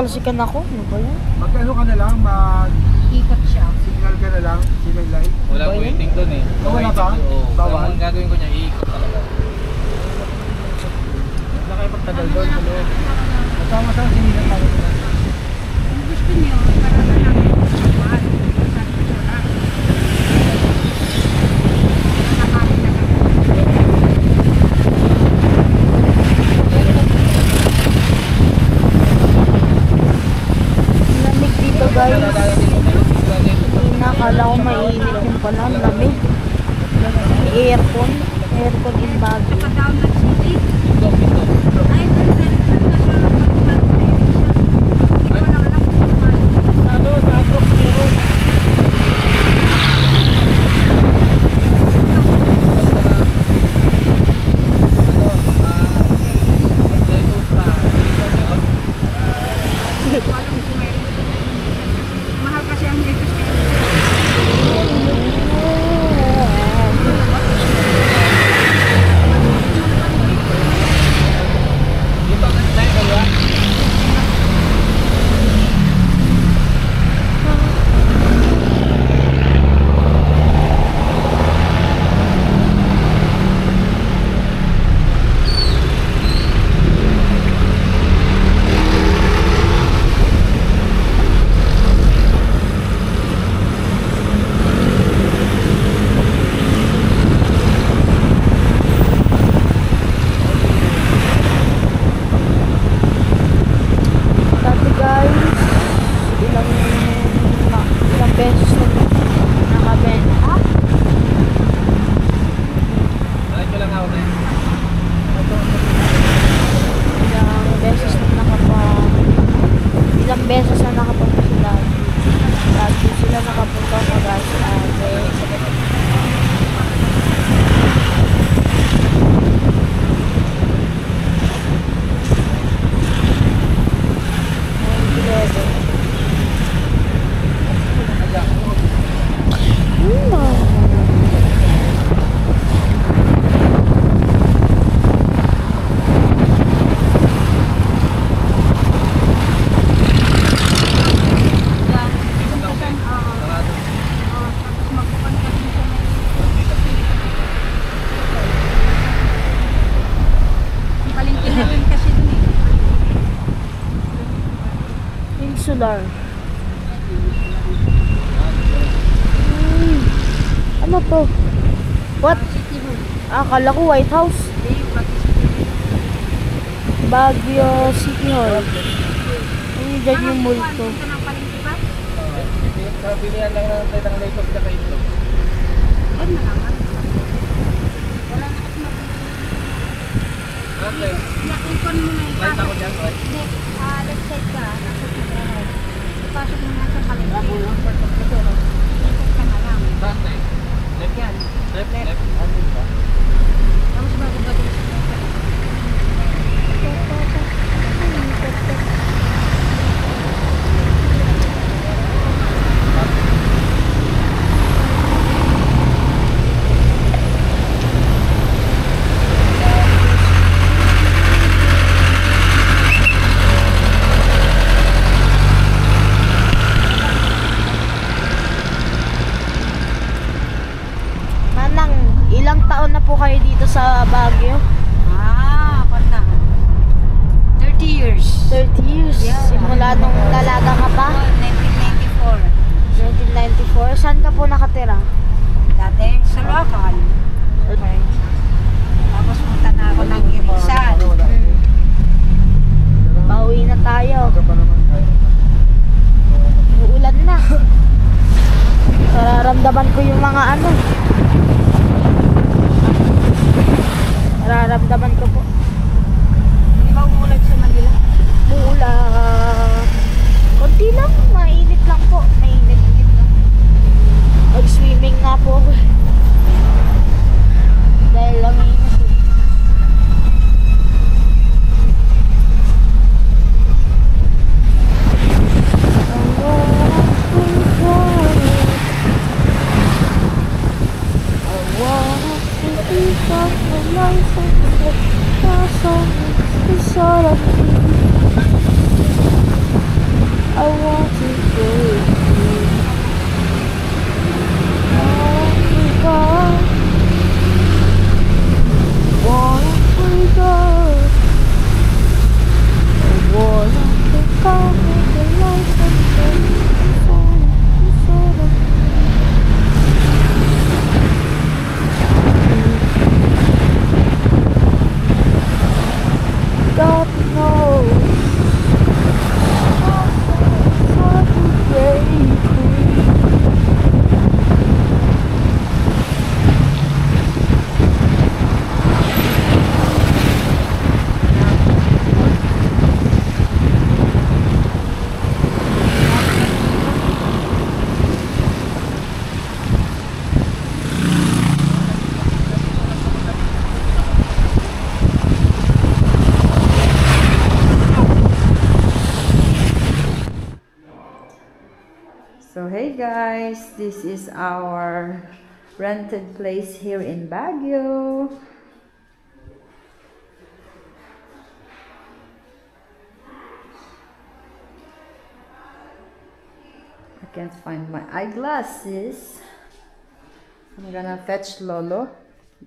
Natatalsikan ako. Ano ba yan? Mag-ano ka na lang, Ikot siya. signal ka na lang, signal light. Walang waiting doon eh. Wala pa? Bawal? Ang gagawin ko niya, iikot talaga. Wala kayo pagtagal doon sa loob. Kasama sa sinilang tayo. Kung gusto niyo, para na lang buwan. Lamig dito guys. Nakala ko mainit yung pala. Lamig. May aircon. Aircon in Baguio. Down ng city. Ay, mahal kasi ang dito sa Dati guys, ilang beses na nakabenta. Bakit ko lang ako na yun? Ilang beses na nakapunta sila. Lagi sila nakapunta sa gas ate. Insular. Ano to? What? Akala ko White House. Baguio City Hall. Ano dyan yung multo? Pilihan lang ng tayo ng laptop ka kayo. Okay. Nakikon mo na Light ako dyan, right? left side ka. Pasok mo na sa palengke. Ikot ka na lang. Saan tayo? Left yan. Left, left. Ano ba? Tapos bago-bago sa Manang, ilang taon na po kayo dito sa Baguio? ako na. 30 years. 30 years. Yeah. Simula nung dalaga ka pa? 1994. 1994. Saan ka po nakatira? Dati sa local. Okay. Tapos punta na ako ng Irisan. Pauwi na tayo. Uulan na. Nararamdaman ko yung mga ano. Nararamdaman ko po. Di ba umulan sa Manila? Uulan. Konti lang. Mainit lang po. Mainit lang. Mag-swimming nga po ako. Dahil lang mainit. I want to break free. Africa, want Africa, I want Africa with the light and the sun, the sun. God knows it's hard to break free. So hey guys, this is our rented place here in Baguio. I can't find my eyeglasses. I'm gonna fetch Lolo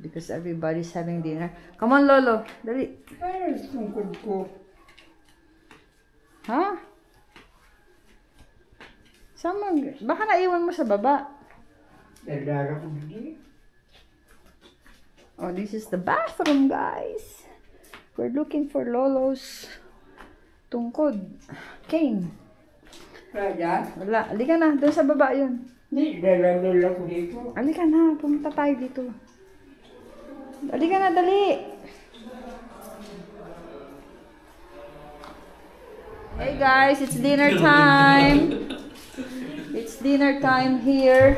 because everybody's having dinner. Come on Lolo, dali. Ay, tungkod ko. Ha? Baka naiwan mo sa baba. Nagdaga ko hindi. Oh, this is the bathroom, guys. We're looking for Lolo's tungkod. Cane. Kaya? Wala. Halika na. Doon sa baba yun. Hindi, dalalala ko dito. Halika na. Pumunta tayo dito. Halika na, dali. Hey guys, it's dinner time. It's dinner time here.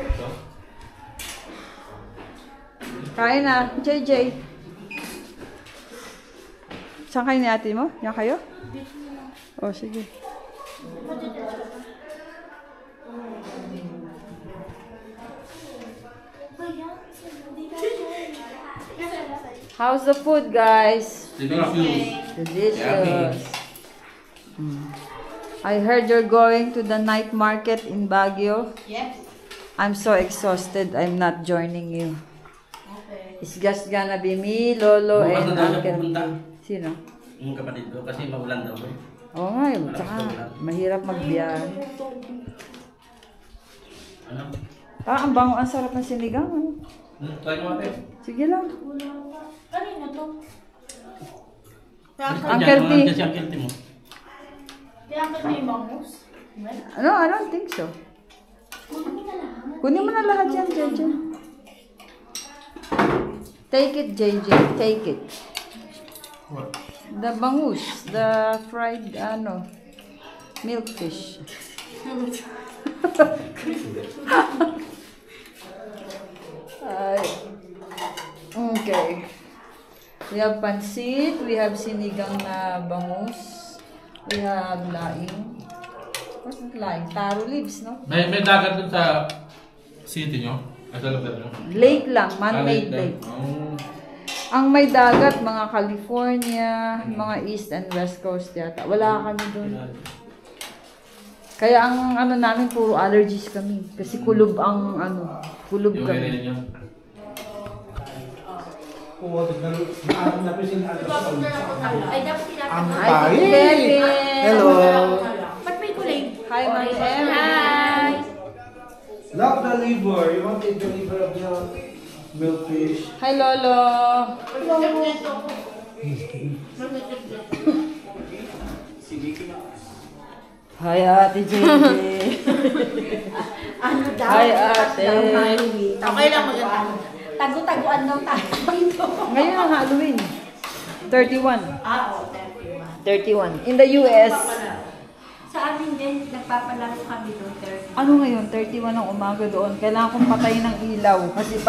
Kain na. JJ. Saan kayo ni ate mo? Yan kayo? Oh, sige. How's the food, guys? Delicious. I heard you're going to the night market in Baguio. Yes. I'm so exhausted. I'm not joining you. Okay. It's just gonna be me, Lolo, Bukas and na tayo Uncle. pupunta. Sino? Yung kapatid ko kasi maulan daw. Oo nga, yun. Tsaka, mahirap magbiyahe. Ano? Ang bango, ang sarap ng sinigang. Ano? Try mo ate. Sige lang. Kanina to. Uncle T. Kasi Uncle T mo. Kaya ka may bangus. No, I don't think so. Kunin mo na lahat yan, JJ. Take it, JJ. Take it. What? The bangus. The fried, milkfish. Okay. We have pansit. We have sinigang na bangus. We have laing. What's that laing? Taro leaves, no? May dagat dun sa city nyo? Sa lugar nyo? Lake lang. Man-made lake. Oh. Ang may dagat, mga California, mga East and West Coast yata. Wala kami doon. Kaya ang namin, puro allergies kami. Kasi kulob ang kulob Yung kami. area ninyo? Ay, dapat tinatawag. Hi, Kevin! Hello! Ba't may kulay? Hi, Ma'am Emma! Hi! Love the liver. You want to eat the liver of the milkfish? Hi, Lolo! Hi, Ate JJ! Ano daw? Hi, Ate! Okay lang maganda. Tago-taguan daw tayo dito. Ngayon ang Halloween. 31. Oo, 31. 31. In the US. Sa amin din, nagpapalaro kami doon 30. Ano ngayon? 31 ng umaga doon. Kailangan kong patayin ng ilaw. Kasi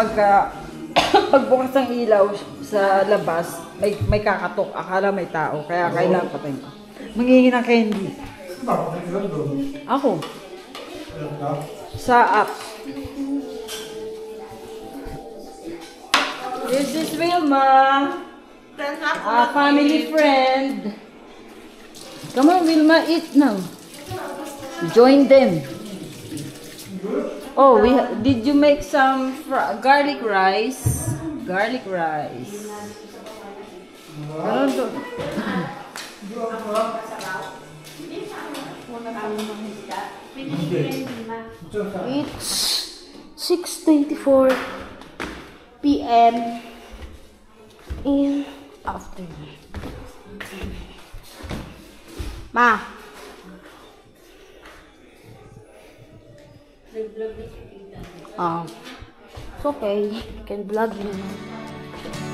pagbukas ng ilaw sa labas, may kakatok. Akala may tao. Kaya kailangan patayin ko. Manghihingi ng candy. Ako. Sa app. This is Wilma. Family friend. Come on, Wilma, eat now. Join them. Oh, did you make some garlic rice? Garlic rice. Ano to? It's 6:24 p.m. in afternoon. Ma. It's okay. You can vlog me now.